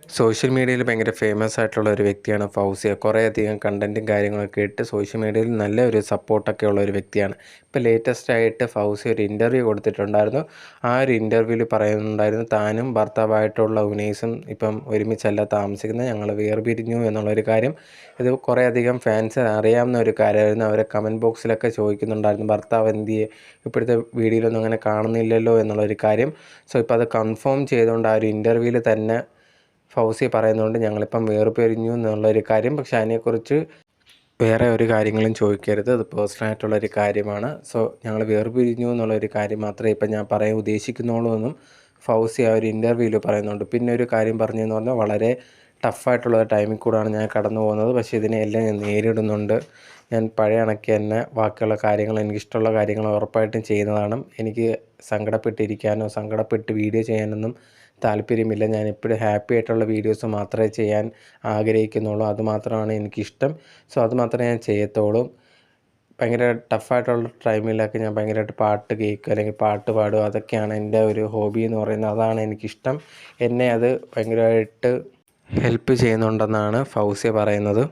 Social മീഡിയയിൽ ഭയങ്കര famous ആയിട്ടുള്ള ഒരു വ്യക്തിയാണ് ഫൗസിയ. കുറേയധികം കണ്ടൻറ്റും കാര്യങ്ങളൊക്കെ ഇട്ട് സോഷ്യൽ മീഡിയയിൽ നല്ല ഒരു സപ്പോർട്ടൊക്കെ ഉള്ള ഒരു വ്യക്തിയാണ്. ഇപ്പോൾ ലേറ്റസ്റ്റ് ആയിട്ട് ഫൗസിയ ഒരു ഇൻ്റർവ്യൂ കൊടുത്തിട്ടുണ്ടായിരുന്നു. ആ ഒരു ഇൻ്റർവ്യൂവിൽ പറയുന്നുണ്ടായിരുന്നു താനും ഭർത്താവായിട്ടുള്ള ഉനൈസും ഇപ്പം ഒരുമിച്ചല്ല താമസിക്കുന്നത്, ഞങ്ങൾ വേർപിരിഞ്ഞു എന്നുള്ളൊരു കാര്യം. ഇത് കുറേയധികം ഫാൻസ് അറിയാവുന്ന ഒരു കാര്യമായിരുന്നു. അവരെ കമൻറ്റ് ബോക്സിലൊക്കെ ചോദിക്കുന്നുണ്ടായിരുന്നു ഭർത്താവ് എന്തിയെ, ഇപ്പോഴത്തെ വീഡിയോയിലൊന്നും അങ്ങനെ കാണുന്നില്ലല്ലോ എന്നുള്ളൊരു കാര്യം. സോ ഇപ്പോൾ അത് കൺഫേം ചെയ്തുകൊണ്ട് ആ ഒരു ഇൻ്റർവ്യൂവിൽ തന്നെ ഫൗസി പറയുന്നുണ്ട് ഞങ്ങളിപ്പം വേർപിരിഞ്ഞു എന്നുള്ളൊരു കാര്യം. പക്ഷേ അതിനെക്കുറിച്ച് വേറെ ഒരു കാര്യങ്ങളും ചോദിക്കരുത്, അത് പേഴ്സണലായിട്ടുള്ളൊരു കാര്യമാണ്. സോ ഞങ്ങൾ വേർപിരിഞ്ഞു എന്നുള്ളൊരു കാര്യം മാത്രമേ ഇപ്പം ഞാൻ പറയാൻ ഉദ്ദേശിക്കുന്നുള്ളൂ എന്നും ഫൗസി ആ ഒരു ഇൻ്റർവ്യൂവിൽ പറയുന്നുണ്ട്. പിന്നെ ഒരു കാര്യം പറഞ്ഞതെന്ന് പറഞ്ഞാൽ വളരെ ടഫായിട്ടുള്ള ടൈമിൽ കൂടാണ് ഞാൻ കടന്നു പോകുന്നത്, പക്ഷേ ഇതിനെല്ലാം ഞാൻ നേരിടുന്നുണ്ട്. ഞാൻ പഴയ കണക്ക് തന്നെ ബാക്കിയുള്ള കാര്യങ്ങൾ, എനിക്കിഷ്ടമുള്ള കാര്യങ്ങൾ ഉറപ്പായിട്ടും ചെയ്യുന്നതാണ്. എനിക്ക് സങ്കടപ്പെട്ടിരിക്കാനോ സങ്കടപ്പെട്ട് വീഡിയോ ചെയ്യാനൊന്നും താല്പര്യമില്ല. ഞാൻ എപ്പോഴും ഹാപ്പി ആയിട്ടുള്ള വീഡിയോസ് മാത്രമേ ചെയ്യാൻ ആഗ്രഹിക്കുന്നുള്ളൂ. അതുമാത്രമാണ് എനിക്കിഷ്ടം. സോ അതുമാത്രമേ ഞാൻ ചെയ്യത്തുള്ളൂ. ഭയങ്കര ടഫായിട്ടുള്ള ടൈമിലൊക്കെ ഞാൻ ഭയങ്കരമായിട്ട് പാട്ട് കേൾക്കുക അല്ലെങ്കിൽ പാട്ട് പാടുക, അതൊക്കെയാണ് എൻ്റെ ഒരു ഹോബി എന്ന് പറയുന്നത്. അതാണ് എനിക്കിഷ്ടം. എന്നെ അത് ഭയങ്കരമായിട്ട് ഹെൽപ്പ് ചെയ്യുന്നുണ്ടെന്നാണ് ഫൗസിയ പറയുന്നത്.